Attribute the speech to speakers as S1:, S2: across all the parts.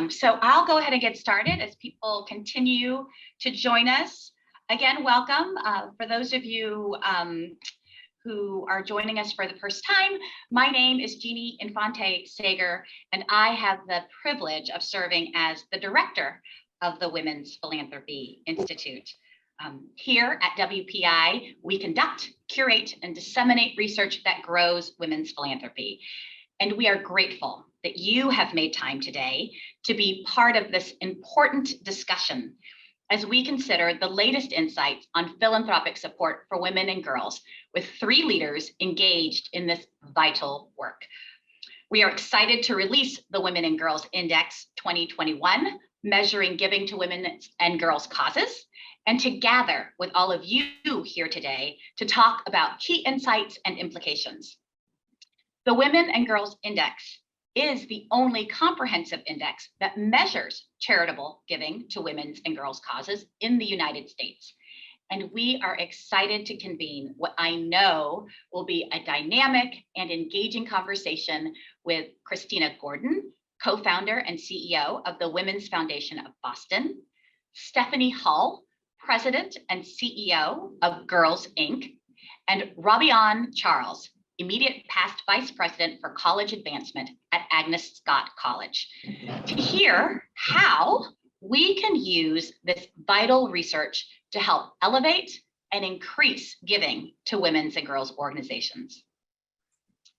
S1: So I'll go ahead and get started as people continue to join us. Again, welcome. For those of you who are joining us for the first time, my name is Jeannie Infante Sager, and I have the privilege of serving as the director of the Women's Philanthropy Institute. Here at WPI, we conduct, curate, and disseminate research that grows women's philanthropy. And we are grateful that you have made time today to be part of this important discussion as we consider the latest insights on philanthropic support for women and girls with 3 leaders engaged in this vital work. We are excited to release the Women and Girls Index 2021, measuring giving to women and girls causes, and to gather with all of you here today to talk about key insights and implications. The Women and Girls Index is the only comprehensive index that measures charitable giving to women's and girls' causes in the United States. And we are excited to convene what I know will be a dynamic and engaging conversation with Christina Gordon, co-founder and CEO of the Women's Foundation of Boston, Stephanie Hull, President and CEO of Girls Inc., and Robiaun Charles, immediate past Vice President for College Advancement at Agnes Scott College, to hear how we can use this vital research to help elevate and increase giving to women's and girls' organizations.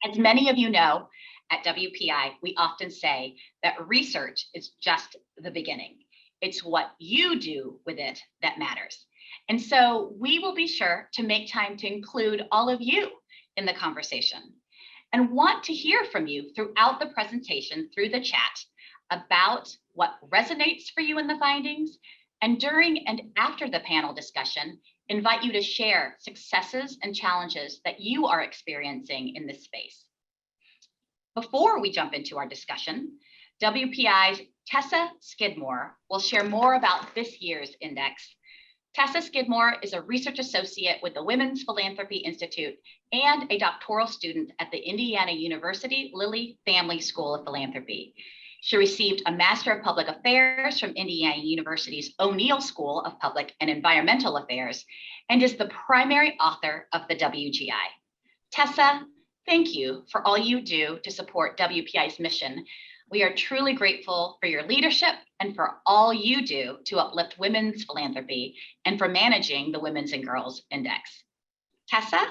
S1: As many of you know, at WPI, we often say that research is just the beginning. It's what you do with it that matters. And so we will be sure to make time to include all of you in the conversation and want to hear from you throughout the presentation through the chat about what resonates for you in the findings, and during and after the panel discussion, invite you to share successes and challenges that you are experiencing in this space. Before we jump into our discussion, WPI's Tessa Skidmore will share more about this year's index. Tessa Skidmore is a research associate with the Women's Philanthropy Institute and a doctoral student at the Indiana University Lilly Family School of Philanthropy. She received a Master of Public Affairs from Indiana University's O'Neill School of Public and Environmental Affairs and is the primary author of the WGI. Tessa, thank you for all you do to support WPI's mission. We are truly grateful for your leadership and for all you do to uplift women's philanthropy and for managing the Women's and Girls Index. Tessa?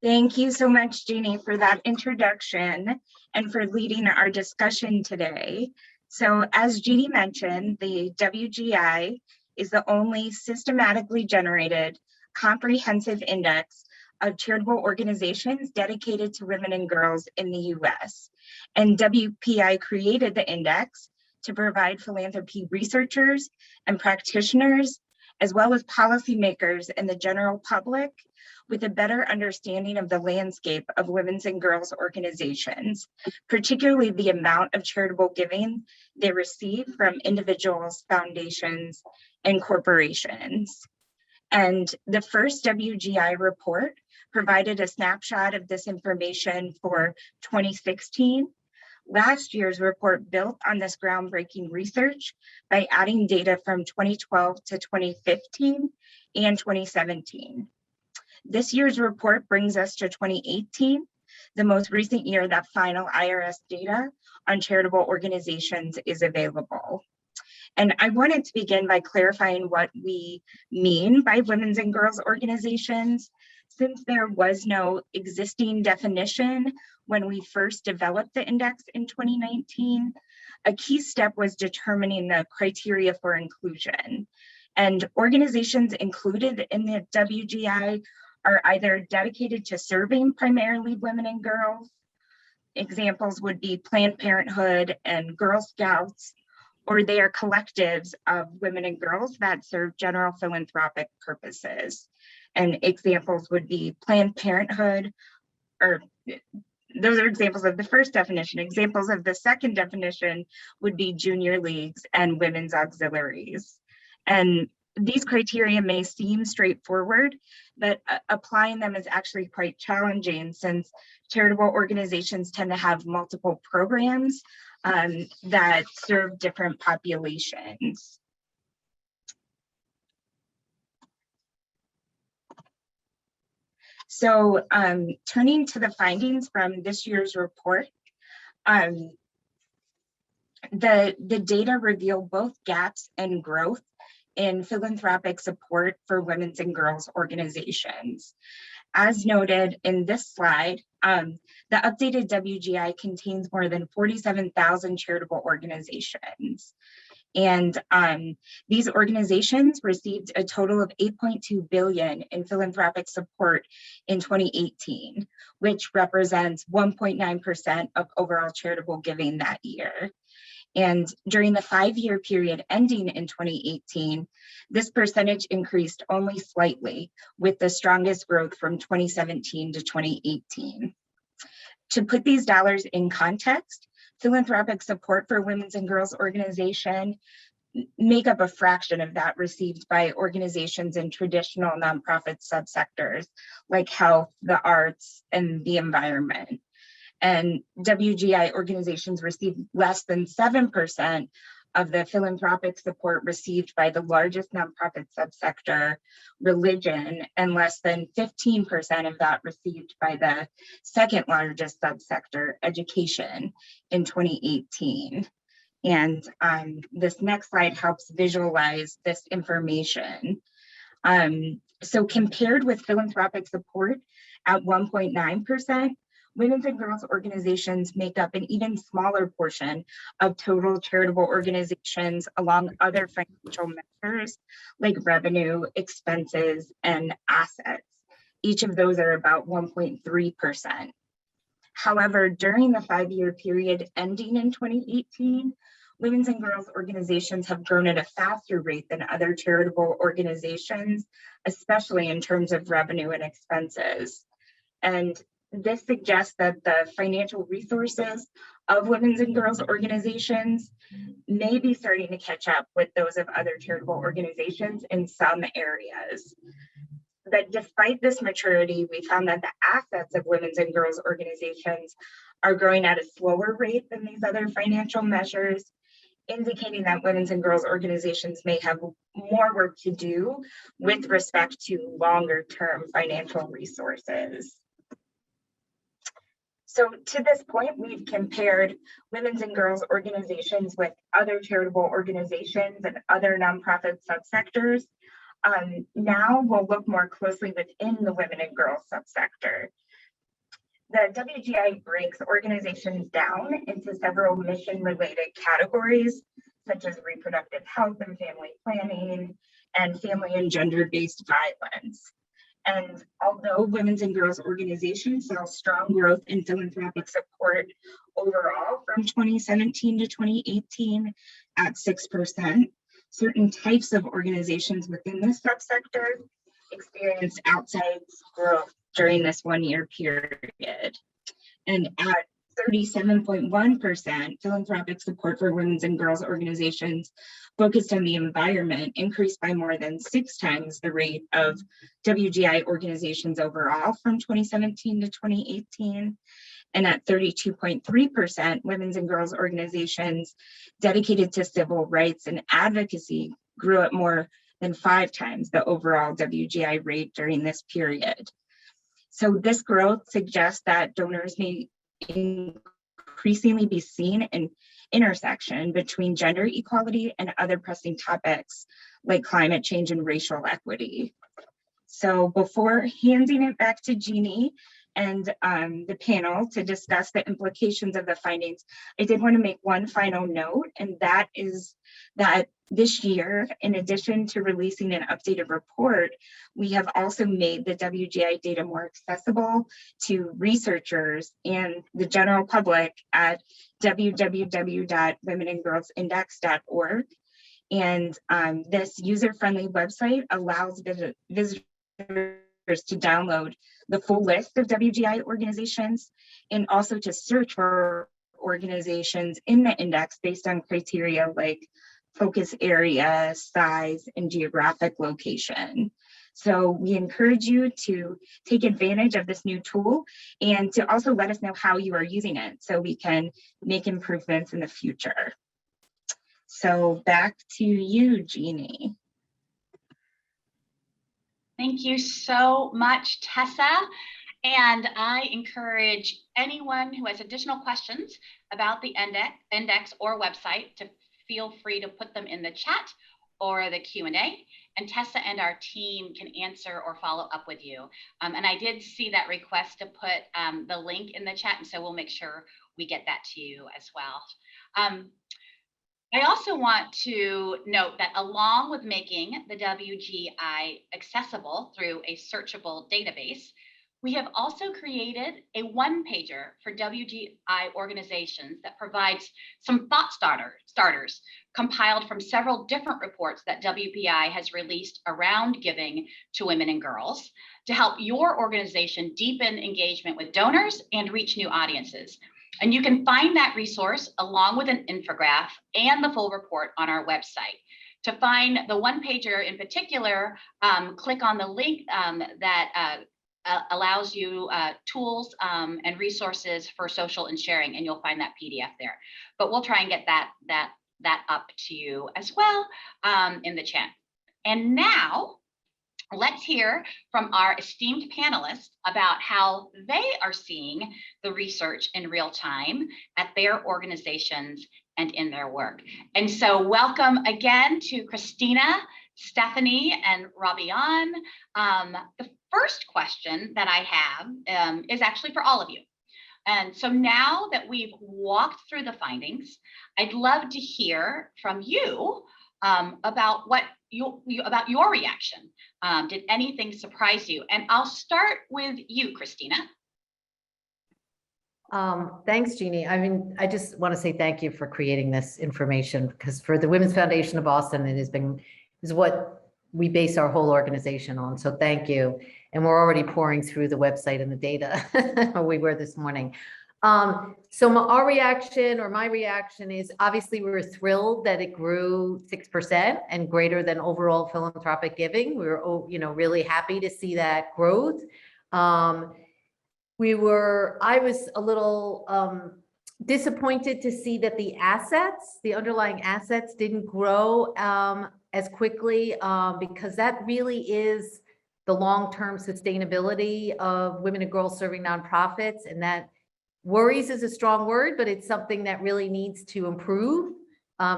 S2: Thank you so much, Jeannie, for that introduction and for leading our discussion today. So as Jeannie mentioned, the WGI is the only systematically generated comprehensive index of charitable organizations dedicated to women and girls in the US. And WPI created the index to provide philanthropy researchers and practitioners, as well as policymakers and the general public, with a better understanding of the landscape of women's and girls organizations, particularly the amount of charitable giving they receive from individuals, foundations, and corporations. And the first WGI report provided a snapshot of this information for 2016. Last year's report built on this groundbreaking research by adding data from 2012 to 2015 and 2017. This year's report brings us to 2018, the most recent year that final IRS data on charitable organizations is available. And I wanted to begin by clarifying what we mean by women's and girls organizations, since there was no existing definition when we first developed the index in 2019. A key step was determining the criteria for inclusion. And organizations included in the WGI are either dedicated to serving primarily women and girls. Examples would be Planned Parenthood and Girl Scouts, or they are collectives of women and girls that serve general philanthropic purposes. And examples would be Planned Parenthood, or those are examples of the first definition. Examples of the second definition would be junior leagues and women's auxiliaries. And these criteria may seem straightforward, but applying them is actually quite challenging, since charitable organizations tend to have multiple programs that serve different populations. So turning to the findings from this year's report, the data reveal both gaps and growth in philanthropic support for women's and girls organizations. As noted in this slide, the updated WGI contains more than 47,000 charitable organizations. And these organizations received a total of $8.2 billion in philanthropic support in 2018, which represents 1.9% of overall charitable giving that year. And during the 5-year period ending in 2018, this percentage increased only slightly, with the strongest growth from 2017 to 2018. To put these dollars in context, philanthropic support for women's and girls organizations make up a fraction of that received by organizations in traditional nonprofit subsectors like health, the arts, and the environment. And WGI organizations receive less than 7% of the philanthropic support received by the largest nonprofit subsector, religion, and less than 15% of that received by the second largest subsector, education, in 2018. And this next slide helps visualize this information. So compared with philanthropic support at 1.9%, women's and girls organizations make up an even smaller portion of total charitable organizations along other financial measures like revenue, expenses, and assets. Each of those are about 1.3%. However, during the 5-year period ending in 2018, women's and girls organizations have grown at a faster rate than other charitable organizations, especially in terms of revenue and expenses. And this suggests that the financial resources of women's and girls organizations may be starting to catch up with those of other charitable organizations in some areas. But despite this maturity, we found that the assets of women's and girls organizations are growing at a slower rate than these other financial measures, indicating that women's and girls organizations may have more work to do with respect to longer term financial resources. So to this point, we've compared women's and girls organizations with other charitable organizations and other nonprofit subsectors. Now we'll look more closely within the women and girls subsector. The WGI breaks organizations down into several mission-related categories, such as reproductive health and family planning, and family and gender-based violence. And although women's and girls organizations saw strong growth in philanthropic support overall from 2017 to 2018 at 6%, certain types of organizations within this subsector experienced outsized growth during this 1-year period. And at 37.1%, philanthropic support for women's and girls organizations focused on the environment increased by more than 6 times the rate of WGI organizations overall from 2017 to 2018. And at 32.3%, women's and girls organizations dedicated to civil rights and advocacy grew at more than 5 times the overall WGI rate during this period. So this growth suggests that donors may increasingly be seen in intersection between gender equality and other pressing topics like climate change and racial equity. So before handing it back to Jeannie and the panel to discuss the implications of the findings, I did want to make one final note, and that is that this year, in addition to releasing an updated report, we have also made the WGI data more accessible to researchers and the general public at www.womenandgirlsindex.org. And this user-friendly website allows visitors to download the full list of WGI organizations and also to search for organizations in the index based on criteria like focus area, size, and geographic location. So we encourage you to take advantage of this new tool and to also let us know how you are using it so we can make improvements in the future. So back to you, Jeannie.
S1: Thank you so much, Tessa. And I encourage anyone who has additional questions about the index or website to feel free to put them in the chat or the Q&A, and Tessa and our team can answer or follow up with you. And I did see that request to put the link in the chat, and so we'll make sure we get that to you as well. I also want to note that along with making the WGI accessible through a searchable database, we have also created a one-pager for WGI organizations that provides some thought starters compiled from several different reports that WPI has released around giving to women and girls to help your organization deepen engagement with donors and reach new audiences. And you can find that resource along with an infographic and the full report on our website. To find the one-pager in particular, click on the link that allows you tools and resources for social and sharing, and you'll find that PDF there. But we'll try and get that up to you as well in the chat. And now let's hear from our esteemed panelists about how they are seeing the research in real time at their organizations and in their work. And so welcome again to Christina, Stephanie, and Robiaun. The first question that I have is actually for all of you. And so now that we've walked through the findings, I'd love to hear from you about what about your reaction. Did anything surprise you? And I'll start with you, Christina.
S3: Thanks, Jeannie. I mean, I just want to say thank you for creating this information, because for the Women's Foundation of Boston, it is what we base our whole organization on. So thank you. And we're already pouring through the website and the data we were this morning. So our reaction, or my reaction, is obviously we were thrilled that it grew 6% and greater than overall philanthropic giving. We were, really happy to see that growth. I was a little disappointed to see that the underlying assets didn't grow as quickly, because that really is the long-term sustainability of women and girls serving nonprofits. And that worries is a strong word, but it's something that really needs to improve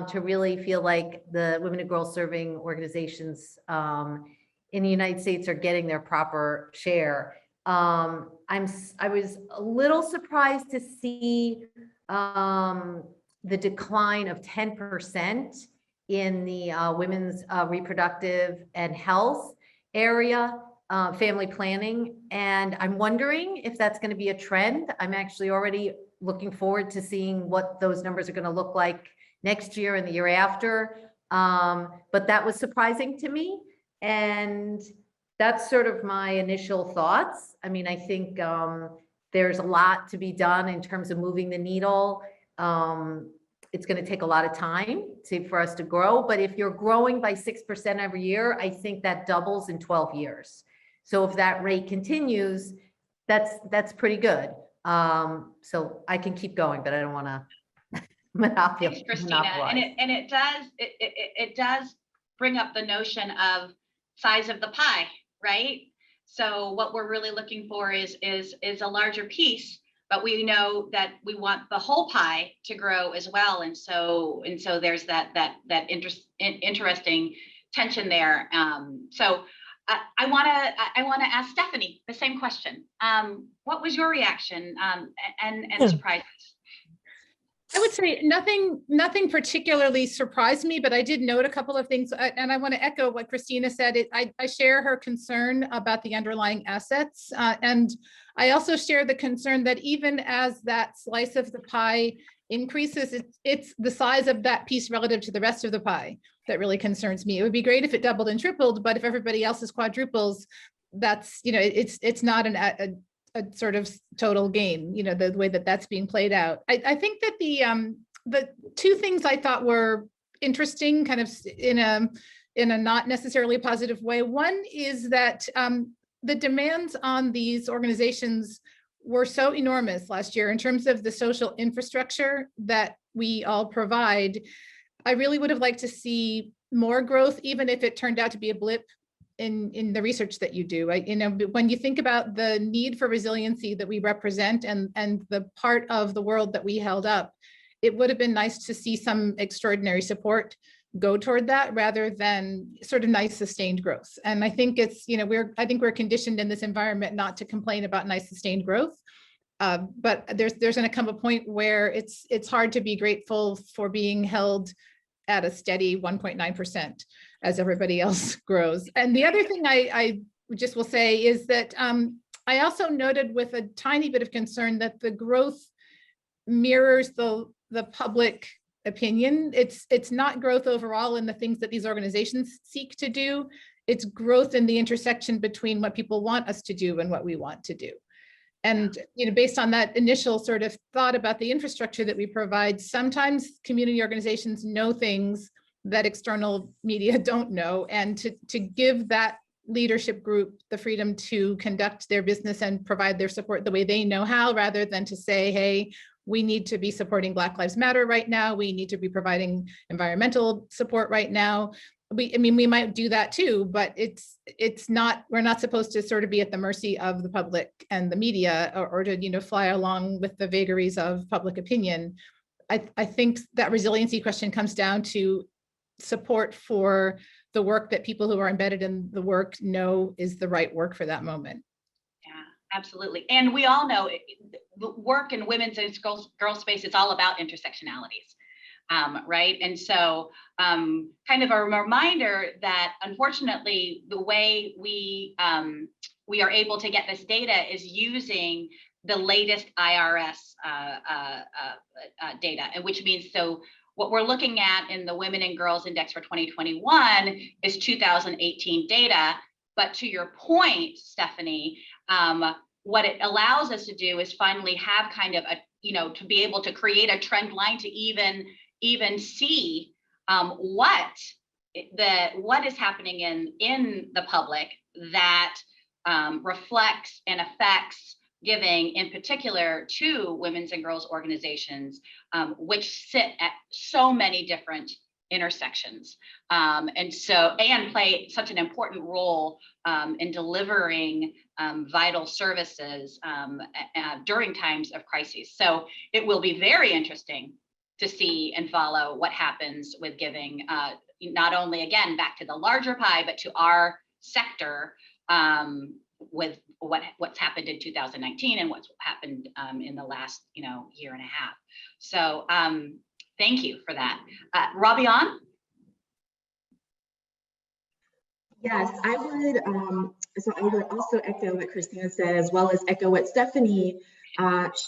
S3: to really feel like the women and girls serving organizations in the United States are getting their proper share. I was a little surprised to see the decline of 10% in the women's reproductive and health area, family planning. And I'm wondering if that's going to be a trend. I'm actually already looking forward to seeing what those numbers are going to look like next year and the year after. But that was surprising to me. And that's sort of my initial thoughts. I mean, I think there's a lot to be done in terms of moving the needle. It's going to take a lot of time for us to grow, but if you're growing by 6% every year, I think that doubles in 12 years. So if that rate continues, that's pretty good. So I can keep going, but I don't want to monopolize.
S1: Thanks, Christina. And it does bring up the notion of size of the pie, right? So what we're really looking for is a larger piece. But we know that we want the whole pie to grow as well, and so there's that interesting tension there. So I want to ask Stephanie the same question. What was your reaction and surprises?
S4: I would say nothing particularly surprised me, but I did note a couple of things, and I want to echo what Christina said. I share her concern about the underlying assets, and I also share the concern that even as that slice of the pie increases, it's the size of that piece relative to the rest of the pie that really concerns me. It would be great if it doubled and tripled, but if everybody else's quadruples, that's, it's not a sort of total gain, the way that that's being played out. I think that the two things I thought were interesting, kind of in a in a not necessarily positive way. One is that the demands on these organizations were so enormous last year in terms of the social infrastructure that we all provide. I really would have liked to see more growth, even if it turned out to be a blip in the research that you do. When you think about the need for resiliency that we represent and the part of the world that we held up, it would have been nice to see some extraordinary support go toward that rather than sort of nice sustained growth. And I think it's, I think we're conditioned in this environment not to complain about nice sustained growth. But there's going to come a point where it's hard to be grateful for being held at a steady 1.9% as everybody else grows. And the other thing I just will say is that I also noted with a tiny bit of concern that the growth mirrors the public opinion. It's not growth overall in the things that these organizations seek to do. It's growth in the intersection between what people want us to do and what we want to do. And based on that initial sort of thought about the infrastructure that we provide, sometimes community organizations know things that external media don't know, and to give that leadership group the freedom to conduct their business and provide their support the way they know how, rather than to say, hey, we need to be supporting Black Lives Matter right now. We need to be providing environmental support right now. We might do that too, but we're not supposed to sort of be at the mercy of the public and the media or to, fly along with the vagaries of public opinion. I think that resiliency question comes down to support for the work that people who are embedded in the work know is the right work for that moment.
S1: Absolutely. And we all know the work in women's and girls space is all about intersectionalities, right? And so kind of a reminder that unfortunately, the way we are able to get this data is using the latest IRS data, and which means, so what we're looking at in the Women and Girls Index for 2021 is 2018 data. But to your point, Stephanie, what it allows us to do is finally have kind of to be able to create a trend line to even see what is happening in the public that reflects and affects giving, in particular to women's and girls organizations, which sit at so many different intersections, and play such an important role in delivering vital services during times of crises. So it will be very interesting to see and follow what happens with giving, not only again back to the larger pie, but to our sector with what's happened in 2019 and what's happened in the last year and a half. So thank you for that. Robiaun?
S5: Yes, I would also echo what Christina said, as well as echo what Stephanie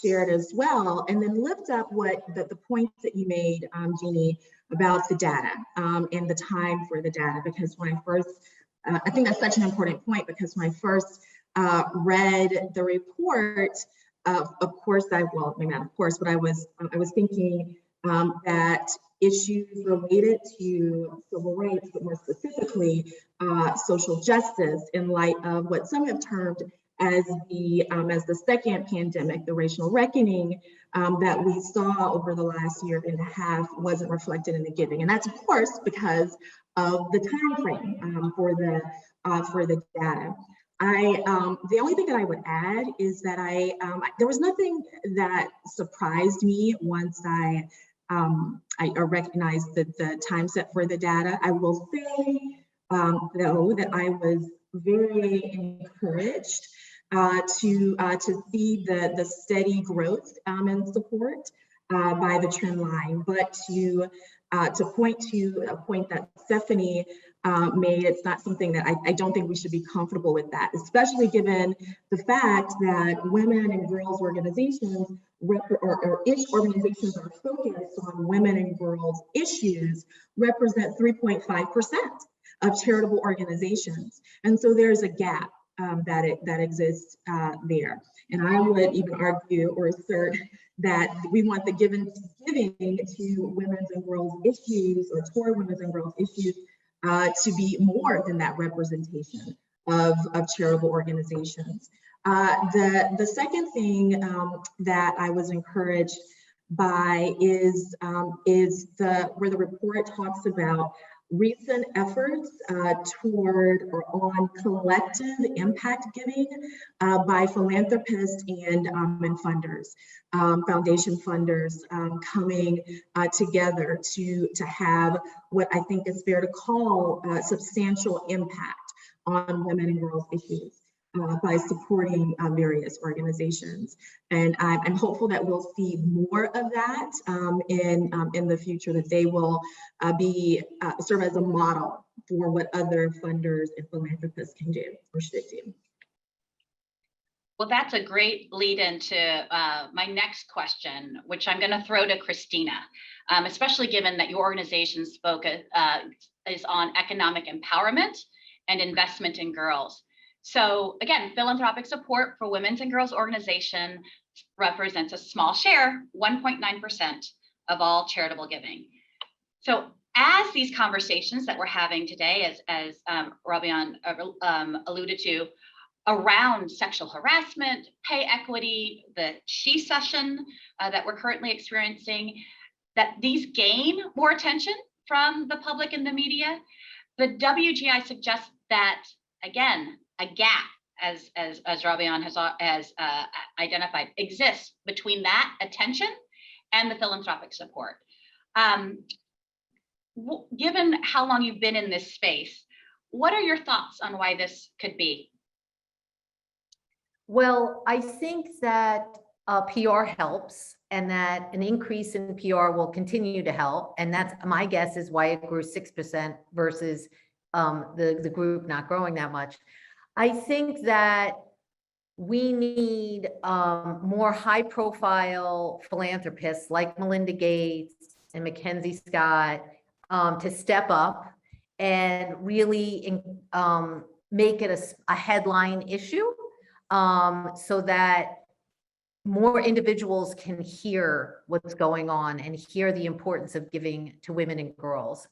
S5: shared as well, and then lift up what the points that you made, Jeannie, about the data and the time for the data, because when I first, I think that's such an important point, because when I first read the report, of course, maybe not of course, but I was thinking that issues related to civil rights, but more specifically social justice, in light of what some have termed as the second pandemic, the racial reckoning that we saw over the last year and a half, wasn't reflected in the giving, and that's of course because of the time frame for the data. The only thing that I would add is that there was nothing that surprised me once I recognized the time set for the data. I will say, though, that I was very encouraged to see the steady growth and support by the trend line. But to point to a point that Stephanie made, it's not something that I don't think we should be comfortable with that, especially given the fact that women and girls organizations or organizations are focused on women and girls issues represent 3.5% of charitable organizations. And so there's a gap that exists there. And I would even argue or assert that we want the giving to women's and girls issues, or toward women's and girls issues, to be more than that representation of charitable organizations. The second thing that I was encouraged by is where the report talks about recent efforts toward or on collective impact giving by philanthropists and funders, foundation funders coming together to have what I think is fair to call substantial impact on women and girls issues by supporting various organizations. And I'm hopeful that we'll see more of that in the future, that they will serve as a model for what other funders and philanthropists can do or should do.
S1: Well, that's a great lead into my next question, which I'm going to throw to Christina, especially given that your organization's focus is on economic empowerment and investment in girls. So again, philanthropic support for women's and girls organization represents a small share, 1.9% of all charitable giving. So as these conversations that we're having today, as Robiaun alluded to, around sexual harassment, pay equity, the She session that we're currently experiencing, that these gain more attention from the public and the media, the WGI suggests that, again, a gap, as Robiaun has identified, exists between that attention and the philanthropic support. Given how long you've been in this space, what are your thoughts on why this could be?
S3: Well, I think that PR helps, and that an increase in PR will continue to help. And that's my guess is why it grew 6% versus the group not growing that much. I think that we need more high-profile philanthropists like Melinda Gates and Mackenzie Scott to step up and really make it a headline issue so that more individuals can hear what's going on and hear the importance of giving to women and girls.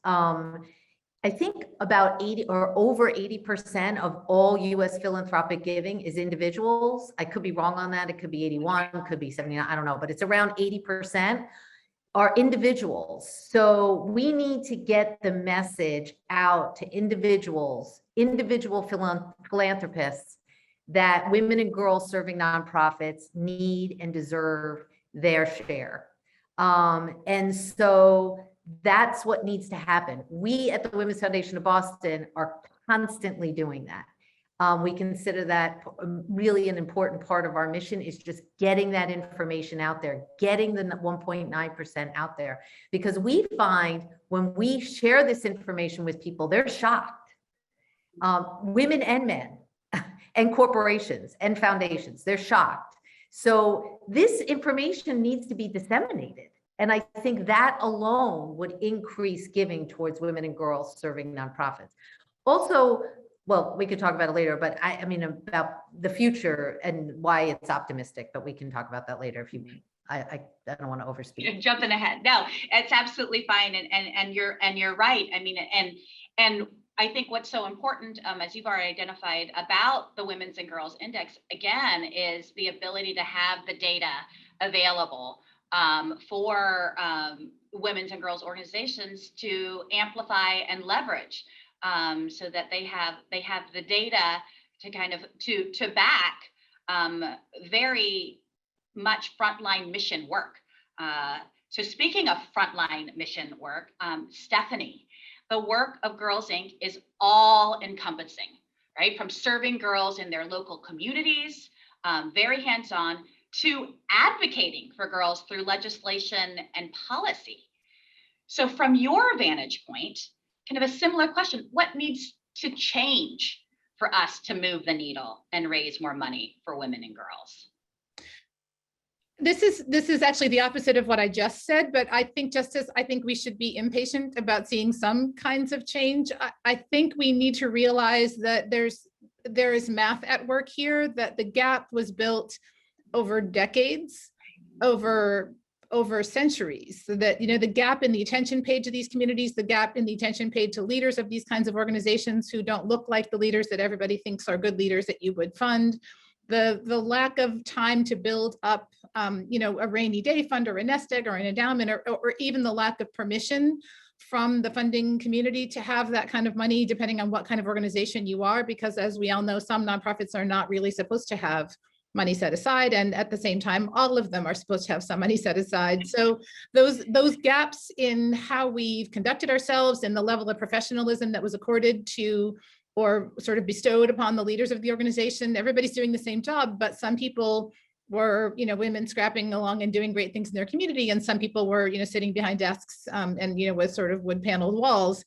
S3: I think about 80 or over 80% of all US philanthropic giving is individuals. I could be wrong on that. It could be 81, could be 79, I don't know, but it's around 80% are individuals. So we need to get the message out to individuals, individual philanthropists, that women and girls serving nonprofits need and deserve their share. And so that's what needs to happen. We at the Women's Foundation of Boston are constantly doing that. We consider that really an important part of our mission is just getting that information out there, getting the 1.9% out there, because we find when we share this information with people, they're shocked. Women and men and corporations and foundations, they're shocked. So this information needs to be disseminated. And I think that alone would increase giving towards women and girls serving nonprofits. Also, well, we could talk about it later, but I mean, about the future and why it's optimistic, but we can talk about that later if you, I don't want to overspeak.
S1: You're jumping ahead. No, it's absolutely fine. And you're right. I mean, and I think what's so important, as you've already identified about the Women's and Girls Index, again, is the ability to have the data available for women's and girls organizations to amplify and leverage, so that they have the data to kind of to back very much frontline mission work. So speaking of frontline mission work, Stephanie, the work of Girls Inc. is all encompassing, right? From serving girls in their local communities, very hands-on, to advocating for girls through legislation and policy. So from your vantage point, kind of a similar question, what needs to change for us to move the needle and raise more money for women and girls?
S4: This is actually the opposite of what I just said, but I think I think we should be impatient about seeing some kinds of change. I think we need to realize that there is math at work here, that the gap was built over decades, over over centuries, so that, you know, the gap in the attention paid to these communities, the gap in the attention paid to leaders of these kinds of organizations who don't look like the leaders that everybody thinks are good leaders that you would fund, the lack of time to build up, you know, a rainy day fund or a nest egg or an endowment, or even the lack of permission from the funding community to have that kind of money, depending on what kind of organization you are, because as we all know, some nonprofits are not really supposed to have money set aside, and at the same time, all of them are supposed to have some money set aside. So those gaps in how we've conducted ourselves and the level of professionalism that was accorded to or sort of bestowed upon the leaders of the organization, everybody's doing the same job, but some people were, you know, women scrapping along and doing great things in their community, and some people were, you know, sitting behind desks and, you know, with sort of wood paneled walls.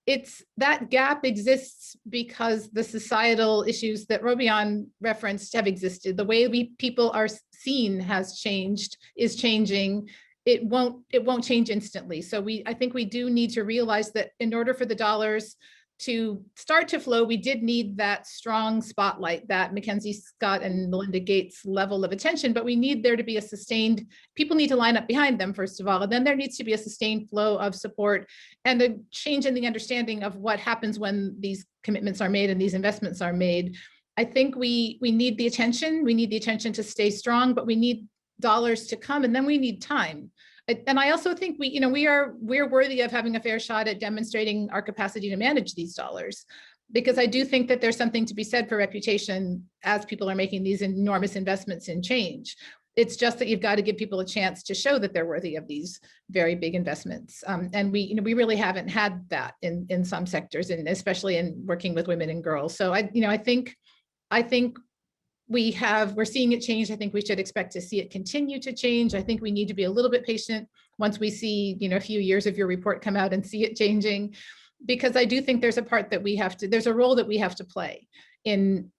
S4: It's that gap exists because the societal issues that Robiaun referenced have existed. The way people are seen has changed, is changing. It won't change instantly. So I think we do need to realize that in order for the dollars to start to flow, we did need that strong spotlight, that Mackenzie Scott and Melinda Gates level of attention, but we need there to be a sustained, people need to line up behind them, first of all, and then there needs to be a sustained flow of support and a change in the understanding of what happens when these commitments are made and these investments are made. I think we need the attention. We need the attention to stay strong, but we need dollars to come, and then we need time. And I also think we're worthy of having a fair shot at demonstrating our capacity to manage these dollars, because I do think that there's something to be said for reputation as people are making these enormous investments in change. It's just that you've got to give people a chance to show that they're worthy of these very big investments. And we really haven't had that in some sectors, and especially in working with women and girls. So I think we're seeing it change. I think we should expect to see it continue to change. I think we need to be a little bit patient once we see, a few years of your report come out and see it changing, because I do think there's a part that there's a role that we have to play in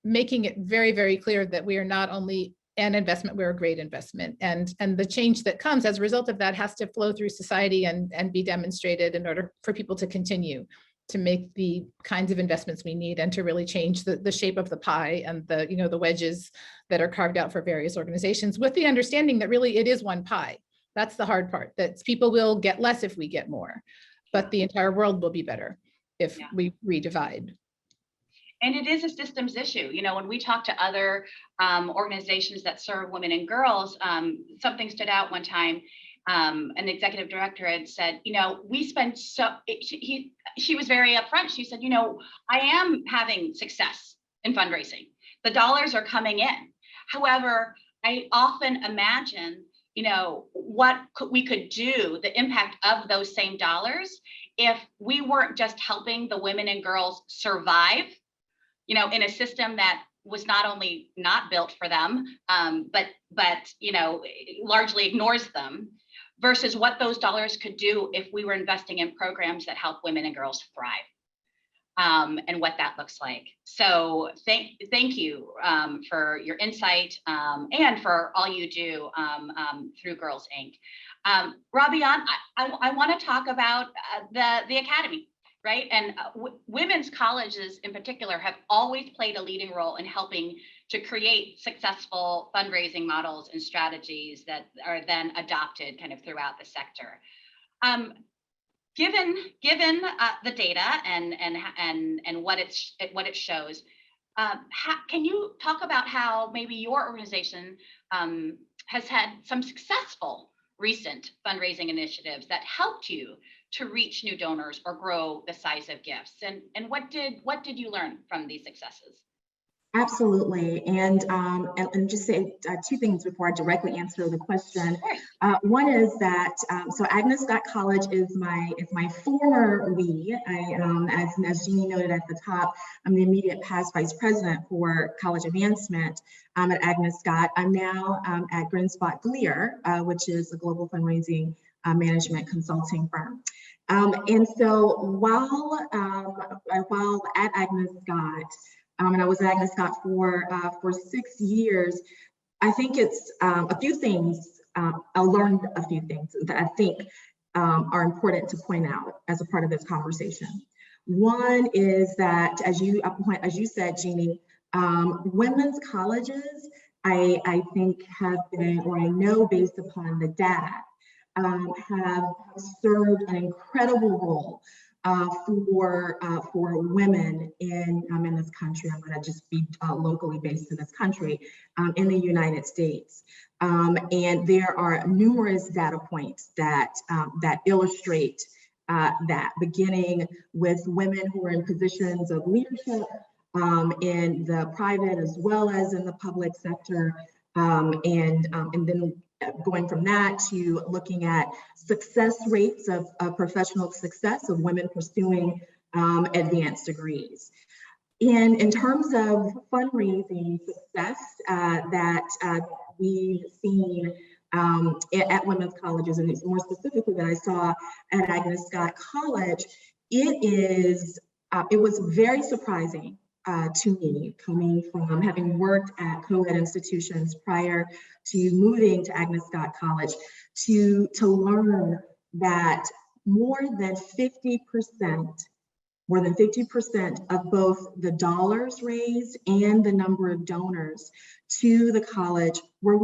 S4: making it very, very clear that we are not only an investment, we're a great investment. And the change that comes as a result of that has to flow through society and be demonstrated in order for people to continue to make the kinds of investments we need and to really change the shape of the pie and the wedges that are carved out for various organizations, with the understanding that really it is one pie. That's the hard part, that people will get less if we get more, but the entire world will be better if we redivide.
S1: And it is a systems issue. When we talk to other organizations that serve women and girls, something stood out one time. An executive director had said, we spend she was very upfront. She said, I am having success in fundraising. The dollars are coming in. However, I often imagine, what we could do, the impact of those same dollars, if we weren't just helping the women and girls survive, in a system that was not only not built for them, but largely ignores them, versus what those dollars could do if we were investing in programs that help women and girls thrive, and what that looks like. So thank you for your insight and for all you do through Girls Inc. Robiaun, I want to talk about the Academy, right? And women's colleges in particular have always played a leading role in helping to create successful fundraising models and strategies that are then adopted kind of throughout the sector. Given the data and what it shows, can you talk about how maybe your organization has had some successful recent fundraising initiatives that helped you to reach new donors or grow the size of gifts, and what did you learn from these successes?
S5: Absolutely, and just say two things before I directly answer the question. One is that so Agnes Scott College is my former lead. As Jeannie noted at the top, I'm the immediate past vice president for college advancement at Agnes Scott. I'm now at Spot Gleer, which is a global fundraising management consulting firm. And so while at Agnes Scott, and I was at Agnes Scott for 6 years, I think it's a few things. I learned a few things that I think are important to point out as a part of this conversation. One is that, as you said, Jeannie, women's colleges I think have been, or I know based upon the data, have served an incredible role for women in this country. I'm going to just be locally based in this country, in the United States. And there are numerous data points that that illustrate that, beginning with women who are in positions of leadership in the private as well as in the public sector, and then going from that to looking at success rates of professional success of women pursuing advanced degrees. And in terms of fundraising success that we've seen at women's colleges, and more specifically that I saw at Agnes Scott College, it was very surprising to me, coming from having worked at co-ed institutions prior to moving to Agnes Scott College, to learn that more than 50% of both the dollars raised and the number of donors to the college were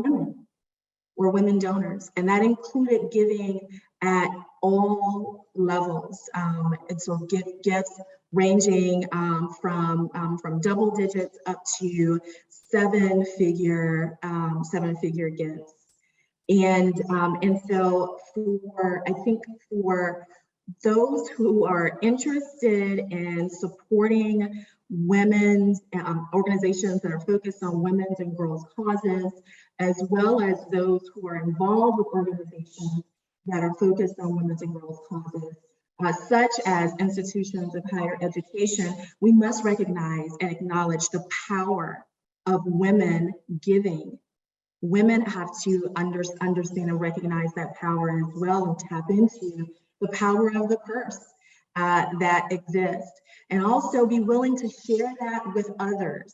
S5: women donors. And that included giving at all levels. And so gifts ranging from double digits up to seven-figure gifts. And so for those who are interested in supporting women's organizations that are focused on women's and girls' causes, as well as those who are involved with organizations that are focused on women's and girls' causes, such as institutions of higher education, we must recognize and acknowledge the power of women giving. Women have to understand and recognize that power as well, and tap into the power of the purse that exists, and also be willing to share that with others.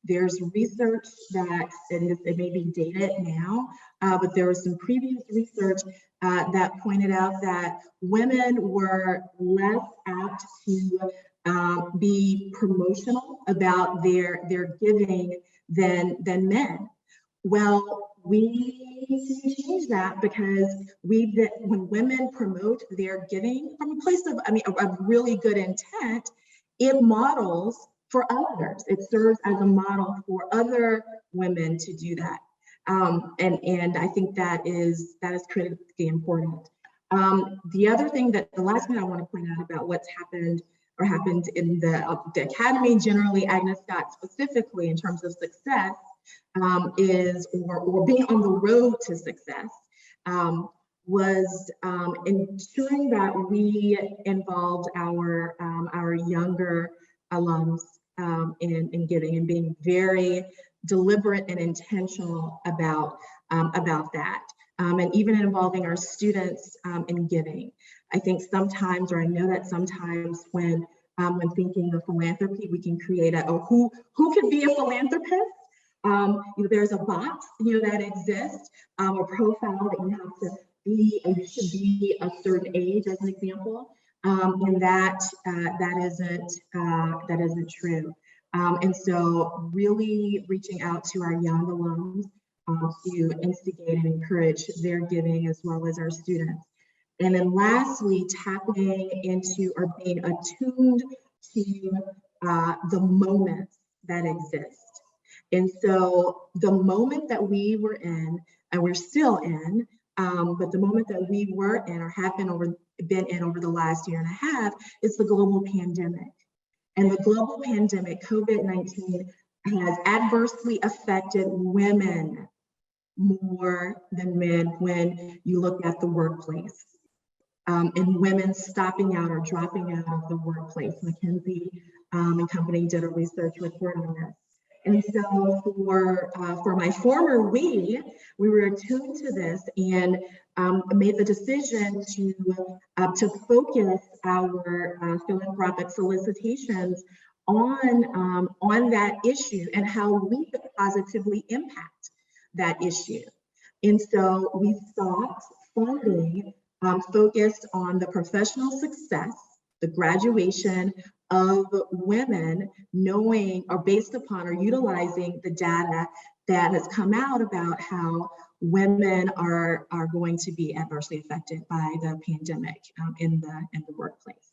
S5: There's research that, and it may be dated now, but there was some previous research that pointed out that women were less apt to be promotional about their giving than men. Well, we need to change that, because when women promote their giving from a place of, a really good intent, it models for others. It serves as a model for other women to do that. And I think that is critically important. The last thing I want to point out about what's happened in the academy generally, Agnes Scott specifically, in terms of success, is or being on the road to success, was ensuring that we involved our younger alums in giving, and being very deliberate and intentional about that, and even involving our students in giving. I think sometimes, or I know that sometimes when thinking of philanthropy, we can create who can be a philanthropist. There's a box that exists, a profile that you have to be, and you should be a certain age, as an example, and that isn't true. And so really reaching out to our young alums to instigate and encourage their giving, as well as our students. And then lastly, tapping into or being attuned to the moments that exist. And so the moment that we were in, and we're still in, but the moment that we were in or have been in over the last year and a half, is the global pandemic. And the global pandemic, COVID-19, has adversely affected women more than men when you look at the workplace. And women stopping out or dropping out of the workplace. McKinsey and company did a research report on this. And so for my former we were attuned to this and made the decision to focus our philanthropic solicitations on that issue and how we could positively impact that issue. And so we sought funding focused on the professional success, the graduation of women, knowing or based upon or utilizing the data that has come out about how women are going to be adversely affected by the pandemic in the workplace.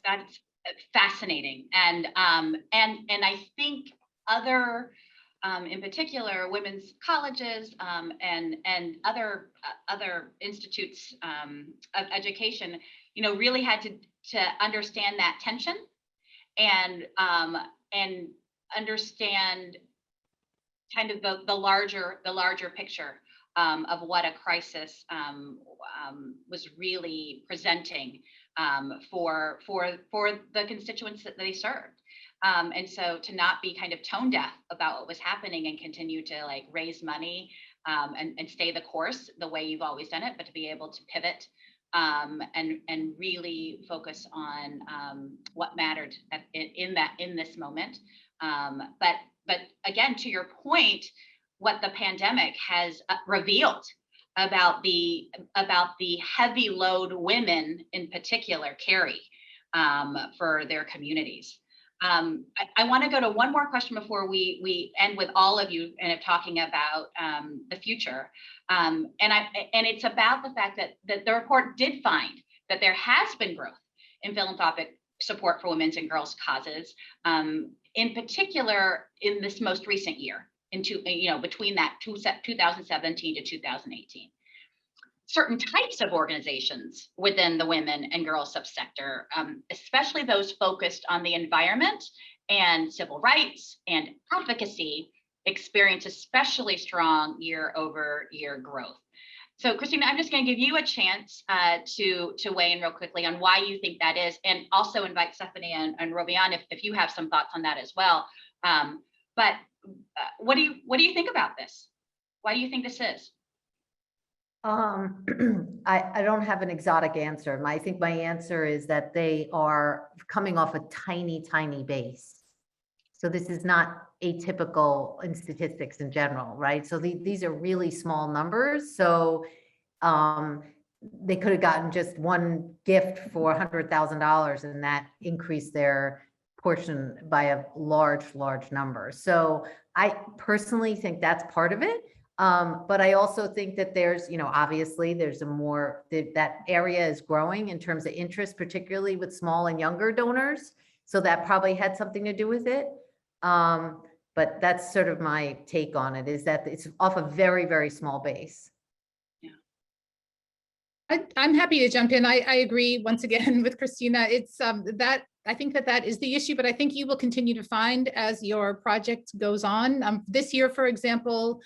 S1: That's fascinating, and I think other, in particular, women's colleges and other institutes of education, really had to understand that tension and understand kind of the larger picture of what a crisis was really presenting for the constituents that they served. And so to not be kind of tone deaf about what was happening and continue to like raise money and stay the course the way you've always done it, but to be able to pivot and really focus on what mattered in this moment. But again, to your point, what the pandemic has revealed about the heavy load women in particular carry for their communities. I want to go to one more question before we end with all of you and talking about the future. And it's about the fact that the report did find that there has been growth in philanthropic support for women's and girls' causes, in particular in this most recent year, between that 2017 to 2018. Certain types of organizations within the women and girls subsector, especially those focused on the environment and civil rights and advocacy, experience especially strong year-over-year growth. So Christina, I'm just going to give you a chance to weigh in real quickly on why you think that is, and also invite Stephanie and Robiaun if you have some thoughts on that as well. But what do you think about this? Why do you think this is?
S3: I don't have an exotic answer. I think my answer is that they are coming off a tiny, tiny base. So this is not atypical in statistics in general, right? So these are really small numbers. So they could have gotten just one gift for $100,000 and that increased their portion by a large number. So I personally think that's part of it. But I also think that there's, obviously there's that area is growing in terms of interest, particularly with small and younger donors. So that probably had something to do with it. But that's sort of my take on it, is that it's off a very, very small base.
S4: Yeah. I'm happy to jump in. I agree once again with Christina. It's I think that is the issue, but I think you will continue to find as your project goes on. This year, for example,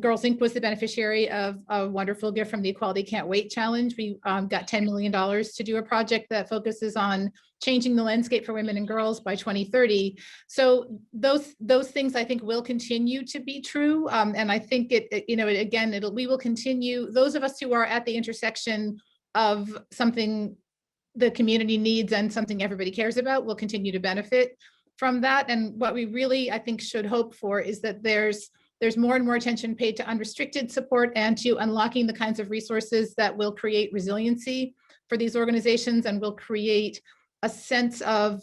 S4: Girls Inc. was the beneficiary of a wonderful gift from the Equality Can't Wait Challenge. We got $10 million to do a project that focuses on changing the landscape for women and girls by 2030. So those things I think will continue to be true. And I think we will continue, those of us who are at the intersection of something the community needs and something everybody cares about will continue to benefit from that. And what we really, I think, should hope for is that there's more and more attention paid to unrestricted support and to unlocking the kinds of resources that will create resiliency for these organizations and will create a sense of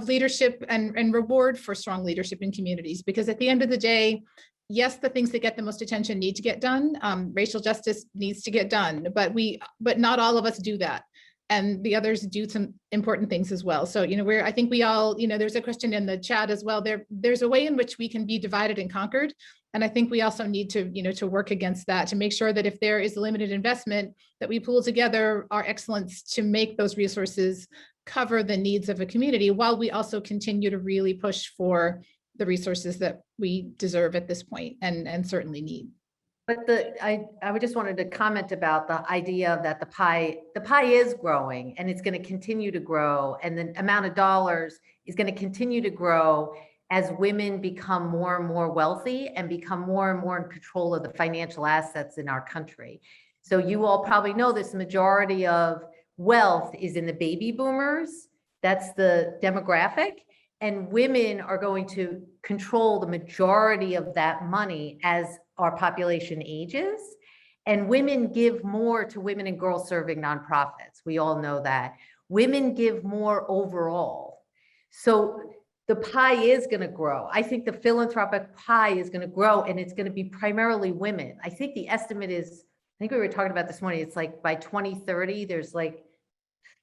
S4: leadership and reward for strong leadership in communities. Because at the end of the day, yes, the things that get the most attention need to get done. Racial justice needs to get done, but not all of us do that. And the others do some important things as well. So, I think we all, there's a question in the chat as well. There's a way in which we can be divided and conquered. And I think we also need to, to work against that, to make sure that if there is limited investment, that we pool together our excellence to make those resources cover the needs of a community, while we also continue to really push for the resources that we deserve at this point and certainly need.
S3: But I just wanted to comment about the idea that the pie is growing and it's going to continue to grow, and the amount of dollars is going to continue to grow as women become more and more wealthy and become more and more in control of the financial assets in our country. So you all probably know this, majority of wealth is in the baby boomers. That's the demographic. And women are going to control the majority of that money as our population ages. And women give more to women and girls serving nonprofits. We all know that. Women give more overall. So the pie is going to grow. I think the philanthropic pie is going to grow, and it's going to be primarily women. I think the estimate is, I think we were talking about this morning, it's like by 2030, there's like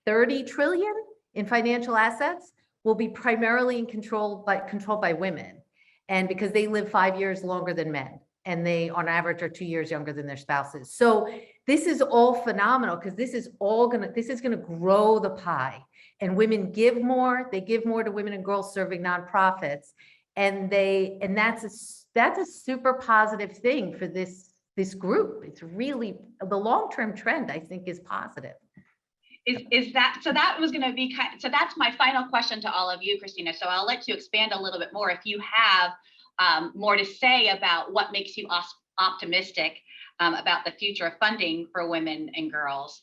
S3: 30 trillion in financial assets will be primarily controlled by women. And because they live 5 years longer than men, and they on average are 2 years younger than their spouses. So this is all phenomenal, because this is going to grow the pie. And women give more, they give more to women and girls serving nonprofits. And that's a super positive thing for this group. It's really, the long-term trend, I think, is positive.
S1: Is that, so that was going to be so that's my final question to all of you, Christina. So I'll let you expand a little bit more if you have more to say about what makes you optimistic about the future of funding for women and girls.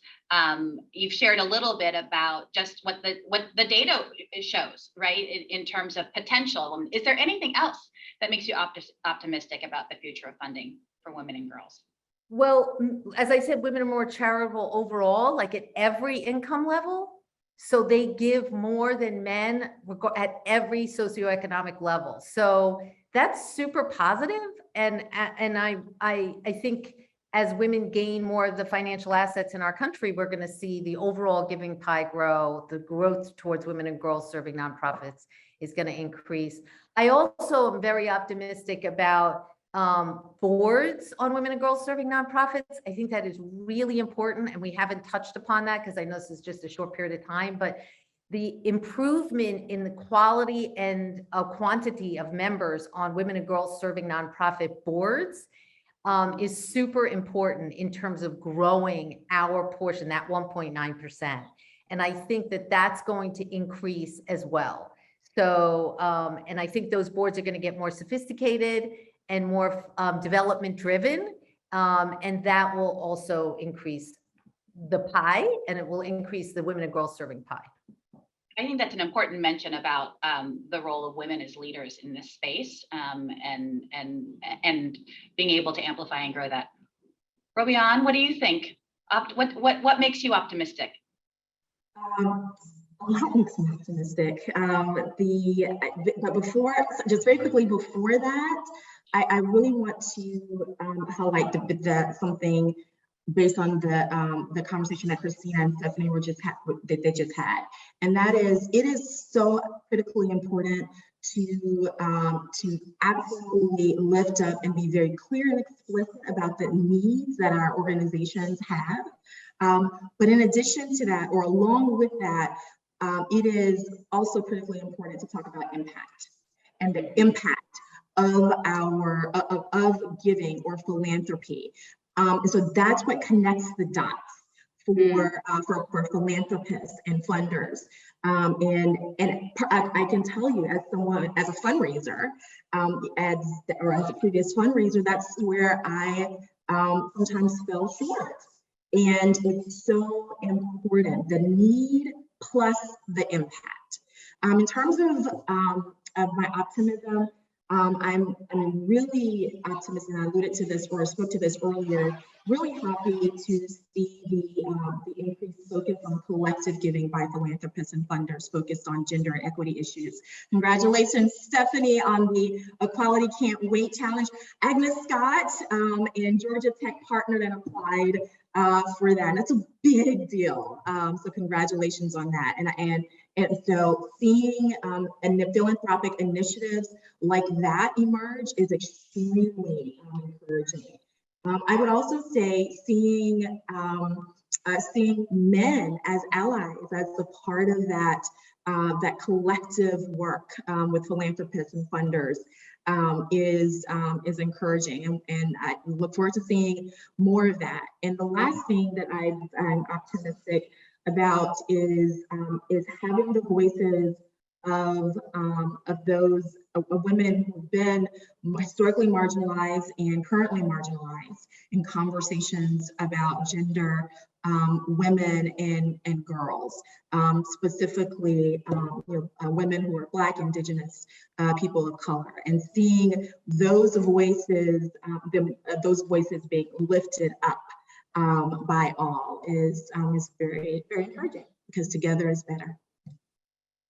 S1: You've shared a little bit about just what the data shows, right, in terms of potential. Is there anything else that makes you optimistic about the future of funding for women and girls?
S3: Well, as I said, women are more charitable overall, like at every income level. So they give more than men at every socioeconomic level. So that's super positive. And I think as women gain more of the financial assets in our country, we're going to see the overall giving pie grow. The growth towards women and girls serving nonprofits is going to increase. I also am very optimistic about boards on women and girls serving nonprofits. I think that is really important, and we haven't touched upon that because I know this is just a short period of time, but the improvement in the quality and quantity of members on women and girls serving nonprofit boards is super important in terms of growing our portion, that 1.9%. And I think that that's going to increase as well. So, and I think those boards are going to get more sophisticated and more development driven. And that will also increase the pie, and it will increase the women and girls serving pie.
S1: I think that's an important mention about the role of women as leaders in this space, and being able to amplify and grow that. Robiaun, what do you think? What makes you optimistic?
S5: A lot makes me optimistic. But before, just very quickly before that, I really want to highlight something based on the conversation that Christina and Stephanie they just had, and that is, it is so critically important to absolutely lift up and be very clear and explicit about the needs that our organizations have. But in addition to that, or along with that, it is also critically important to talk about impact and the impact of of giving or philanthropy. And so that's what connects the dots for philanthropists and funders. And I can tell you, as someone, as a fundraiser, as a previous fundraiser, that's where I sometimes fell short. And it's so important, the need plus the impact. In terms of my optimism, I'm really optimistic, and I alluded to this or spoke to this earlier, really happy to see the increased focus on collective giving by philanthropists and funders focused on gender and equity issues. Congratulations, Stephanie, on the Equality Can't Wait Challenge. Agnes Scott and Georgia Tech partnered and applied for that. And that's a big deal. So congratulations on that. And so seeing and the philanthropic initiatives like that emerge is extremely encouraging. I would also say seeing men as allies, as a part of that collective work with philanthropists and funders is encouraging, and I look forward to seeing more of that. And the last thing that I'm optimistic about is having the voices of those women who've been historically marginalized and currently marginalized in conversations about gender, women and girls, specifically women who are Black, Indigenous, people of color, and seeing those voices, those voices being lifted up by all is very, very encouraging, because together is better.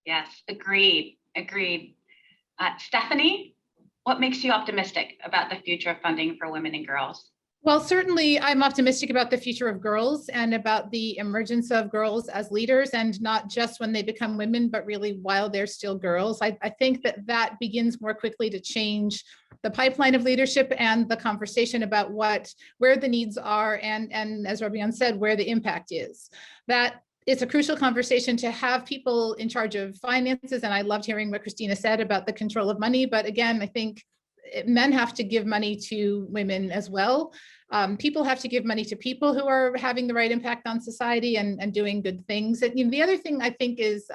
S1: Yes, agreed. Agreed. Stephanie, what makes you optimistic about the future of funding for women and girls?
S4: Well, certainly I'm optimistic about the future of girls and about the emergence of girls as leaders, and not just when they become women, but really while they're still girls. I think that begins more quickly to change the pipeline of leadership and the conversation about where the needs are, and as Robiaun said, where the impact is. That it's a crucial conversation to have people in charge of finances. And I loved hearing what Christina said about the control of money. But again, I think men have to give money to women as well. People have to give money to people who are having the right impact on society and doing good things. And, the other thing I think is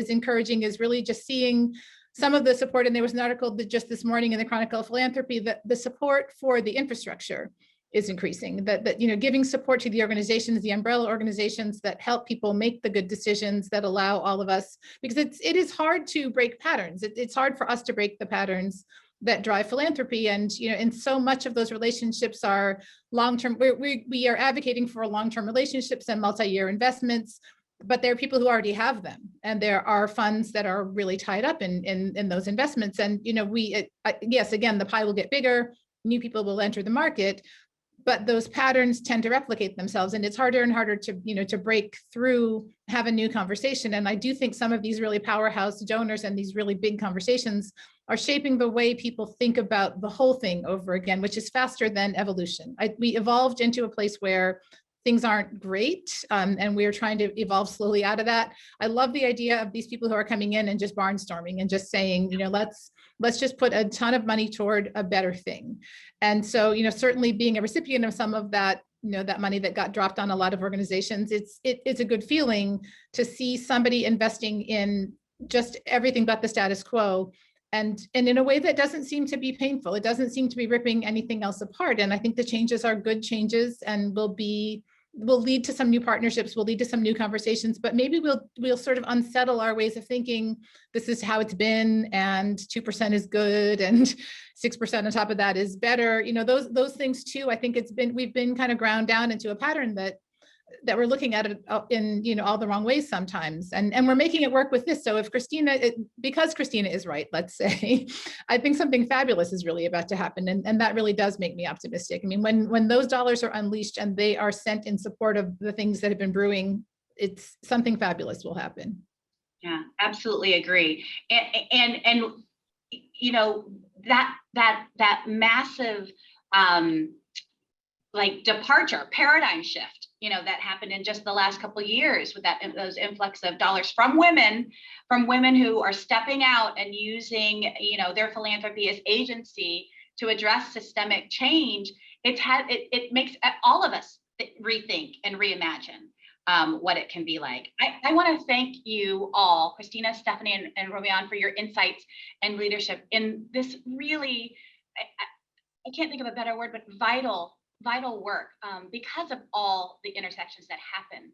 S4: encouraging is really just seeing some of the support. And there was an article that just this morning in the Chronicle of Philanthropy that the support for the infrastructure is increasing, that giving support to the organizations, the umbrella organizations that help people make the good decisions that allow all of us, because it is hard to break patterns. It's hard for us to break the patterns that drive philanthropy. And, and so much of those relationships are long-term. We are advocating for long-term relationships and multi-year investments, but there are people who already have them. And there are funds that are really tied up in those investments. And, yes, again, the pie will get bigger, new people will enter the market, but those patterns tend to replicate themselves, and it's harder and harder to break through, have a new conversation. And I do think some of these really powerhouse donors and these really big conversations are shaping the way people think about the whole thing over again, which is faster than evolution. We evolved into a place where things aren't great, and we're trying to evolve slowly out of that. I love the idea of these people who are coming in and just barnstorming and just saying, let's just put a ton of money toward a better thing. And so, certainly being a recipient of some of that, that money that got dropped on a lot of organizations, it's a good feeling to see somebody investing in just everything but the status quo. And in a way that doesn't seem to be painful. It doesn't seem to be ripping anything else apart. And I think the changes are good changes and will lead to some new partnerships, will lead to some new conversations, but maybe we'll sort of unsettle our ways of thinking. This is how it's been, and 2% is good, and 6% on top of that is better. Those things too. I think we've been kind of ground down into a pattern that we're looking at it in all the wrong ways sometimes, and we're making it work with this. So if because Christina is right, let's say, I think something fabulous is really about to happen, and that really does make me optimistic. I mean, when those dollars are unleashed and they are sent in support of the things that have been brewing, it's something fabulous will happen.
S1: Yeah, absolutely agree. And that massive departure, paradigm shift, that happened in just the last couple of years with those influx of dollars from women who are stepping out and using, their philanthropy as agency to address systemic change. It makes all of us rethink and reimagine what it can be like. I want to thank you all, Christina, Stephanie, and Robiaun, for your insights and leadership in this really, I can't think of a better word, but vital work, because of all the intersections that happen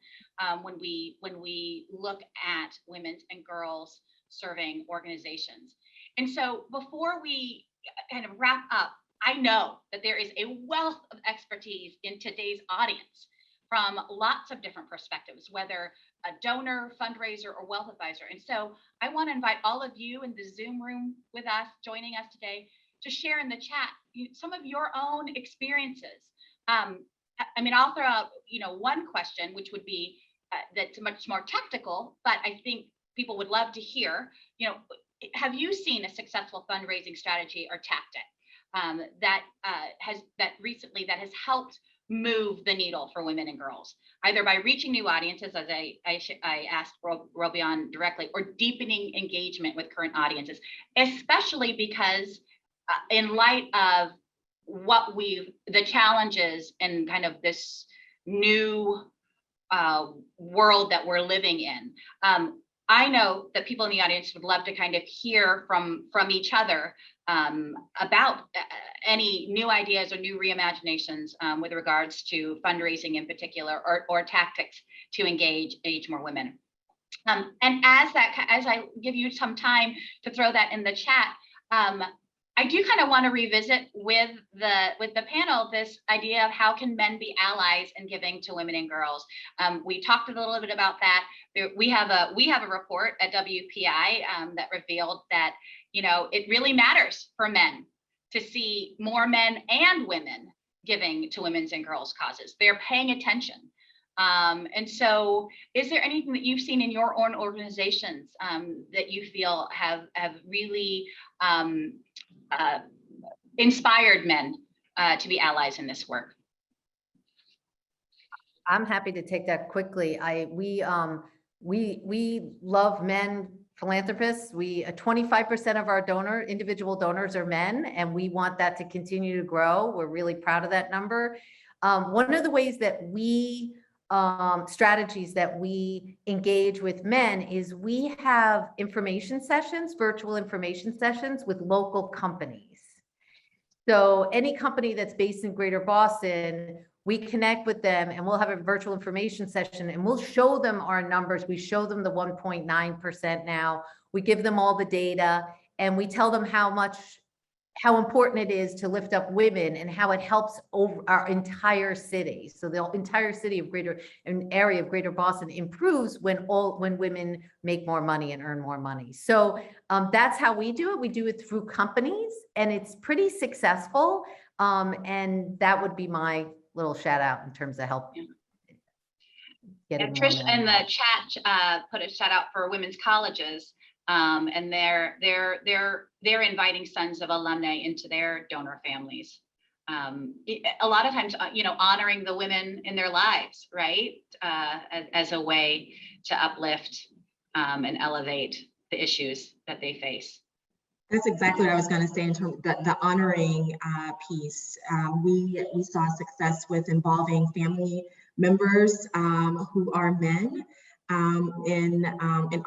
S1: when we look at women's and girls serving organizations. And so before we kind of wrap up, I know that there is a wealth of expertise in today's audience from lots of different perspectives, whether a donor, fundraiser, or wealth advisor. And so I want to invite all of you in the Zoom room with us, joining us today, to share in the chat some of your own experiences. I'll throw out, one question, which would be that's much more technical, but I think people would love to hear, have you seen a successful fundraising strategy or tactic that has helped move the needle for women and girls, either by reaching new audiences, as I asked Robiaun directly, or deepening engagement with current audiences, especially because in light of the challenges and kind of this new world that we're living in. I know that people in the audience would love to kind of hear from each other about any new ideas or new reimaginations with regards to fundraising in particular, or tactics to engage more women. And as I give you some time to throw that in the chat, I do kind of want to revisit with the panel this idea of how can men be allies in giving to women and girls. We talked a little bit about that. We have a report at WPI that revealed that, you know, it really matters for men to see more men and women giving to women's and girls' causes. They're paying attention. And so is there anything that you've seen in your own organizations that you feel have really inspired men to be allies in this work?
S3: I'm happy to take that quickly. We love men philanthropists. 25% of our individual donors are men, and we want that to continue to grow. We're really proud of that number. One of the ways that strategies that we engage with men is we have information sessions, virtual information sessions with local companies. So any company that's based in Greater Boston, we connect with them and we'll have a virtual information session and we'll show them our numbers. We show them the 1.9% now. We give them all the data and we tell them how important it is to lift up women and how it helps over our entire city. So the entire city of area of Greater Boston improves when women make more money and earn more money. So that's how we do it. We do it through companies and it's pretty successful. And that would be my little shout out in terms of help.
S1: Trish in the chat put a shout out for women's colleges. And they're inviting sons of alumni into their donor families. A lot of times, you know, honoring the women in their lives, right? As a way to uplift and elevate the issues that they face.
S5: That's exactly what I was going to say in terms of the honoring piece. We saw success with involving family members who are men. In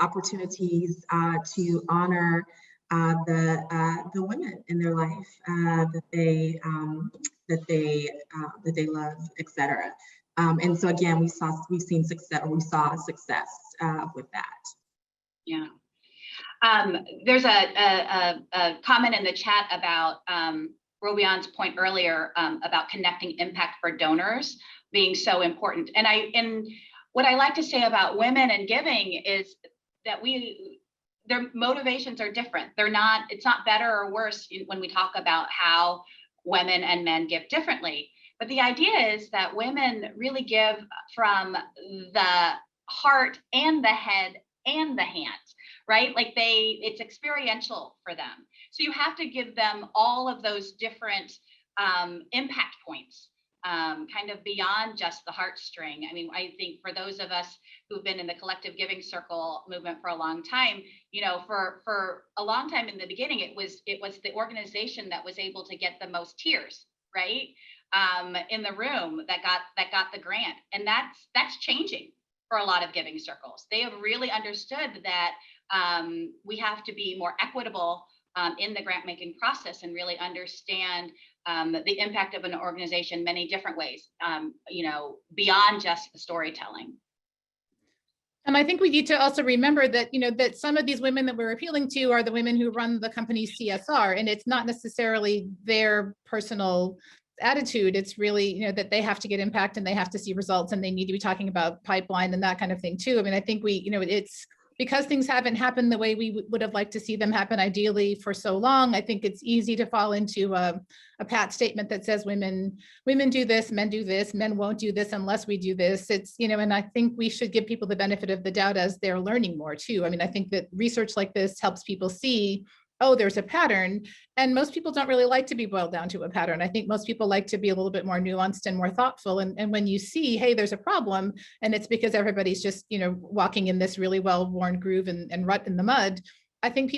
S5: opportunities to honor the women in their life that they love, etc. And so again, we saw success with that.
S1: Yeah. There's a comment in the chat about Robiaun's point earlier about connecting impact for donors being so important, and what I like to say about women and giving is that their motivations are different. It's not better or worse when we talk about how women and men give differently. But the idea is that women really give from the heart and the head and the hands, right? Like it's experiential for them. So you have to give them all of those different impact points. Kind of beyond just the heartstring. I mean, I think for those of us who've been in the collective giving circle movement for a long time, you know, for a long time in the beginning, it was the organization that was able to get the most tears, right, in the room that got the grant, and that's changing for a lot of giving circles. They have really understood that we have to be more equitable in the grant making process and really understand the impact of an organization many different ways, you know, beyond just the storytelling.
S4: And I think we need to also remember that, you know, that some of these women that we're appealing to are the women who run the company's CSR, and it's not necessarily their personal attitude. It's really, you know, that they have to get impact and they have to see results and they need to be talking about pipeline and that kind of thing too. I mean, I think you know, it's because things haven't happened the way we would have liked to see them happen ideally for so long. I think it's easy to fall into a pat statement that says women do this, men won't do this unless we do this. It's, you know, and I think we should give people the benefit of the doubt as they're learning more too. I mean, I think that research like this helps people see, oh, there's a pattern. And most people don't really like to be boiled down to a pattern. I think most people like to be a little bit more nuanced and more thoughtful. And when you see, hey, there's a problem, and it's because everybody's just, you know, walking in this really well-worn groove and rut in the mud, I think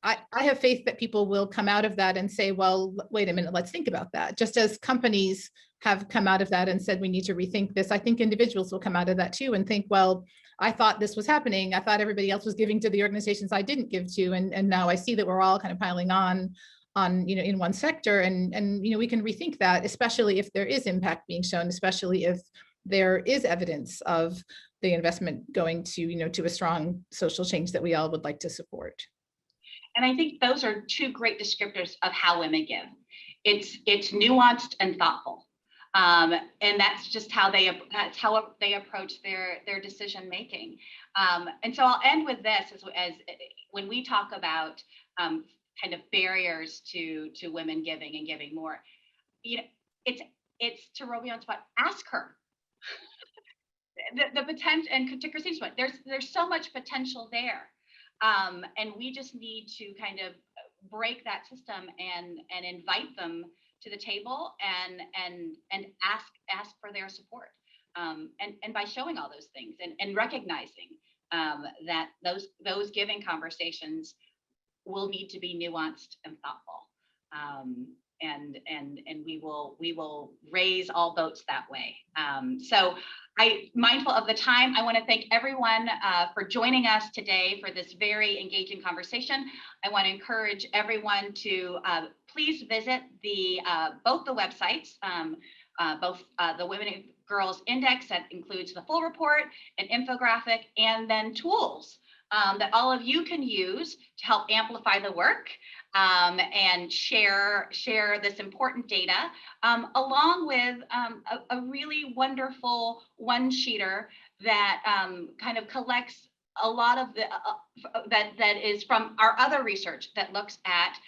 S4: I have faith that people will come out of that and say, well, wait a minute, let's think about that. Just as companies have come out of that and said, we need to rethink this, I think individuals will come out of that too and think, well, I thought this was happening. I thought everybody else was giving to the organizations I didn't give to. And now I see that we're all kind of piling on, you know, in one sector. And, you know, we can rethink that, especially if there is impact being shown, especially if there is evidence of the investment going to, you know, to a strong social change that we all would like to support.
S1: And I think those are two great descriptors of how women give. It's nuanced and thoughtful. And that's just how they approach their decision making. And so I'll end with this as when we talk about kind of barriers to women giving and giving more, you know, it's to Robiaun's point, ask her. the potential, and to Christine's point, there's so much potential there. And we just need to kind of break that system and invite them to the table and ask for their support. And by showing all those things and recognizing that those giving conversations will need to be nuanced and thoughtful. And we will raise all boats that way. So mindful of the time, I want to thank everyone for joining us today for this very engaging conversation. I want to encourage everyone to please visit both the websites, both the Women and Girls Index that includes the full report, an infographic, and then tools that all of you can use to help amplify the work and share this important data, along with a really wonderful one-sheeter that kind of collects a lot of the that is from our other research that looks at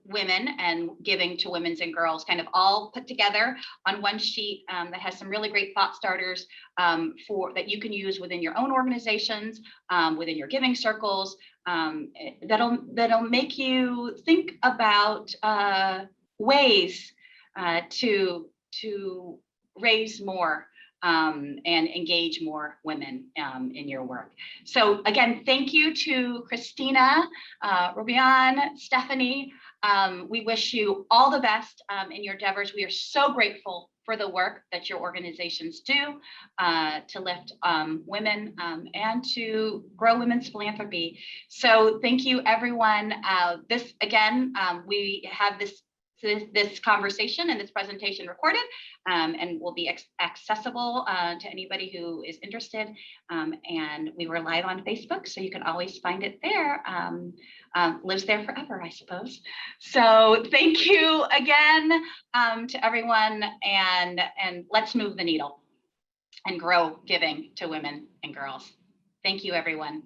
S1: women and giving to women's and girls, kind of all put together on one sheet that has some really great thought starters that you can use within your own organizations, within your giving circles, that'll make you think about ways to raise more and engage more women in your work. So again, thank you to Christina, Robiaun, Stephanie. We wish you all the best in your endeavors. We are so grateful for the work that your organizations do to lift women and to grow women's philanthropy. So thank you, everyone. We have this conversation and this presentation recorded and will be accessible to anybody who is interested. And we were live on Facebook, so you can always find it there. Lives there forever, I suppose. So thank you again to everyone, and let's move the needle and grow giving to women and girls. Thank you, everyone.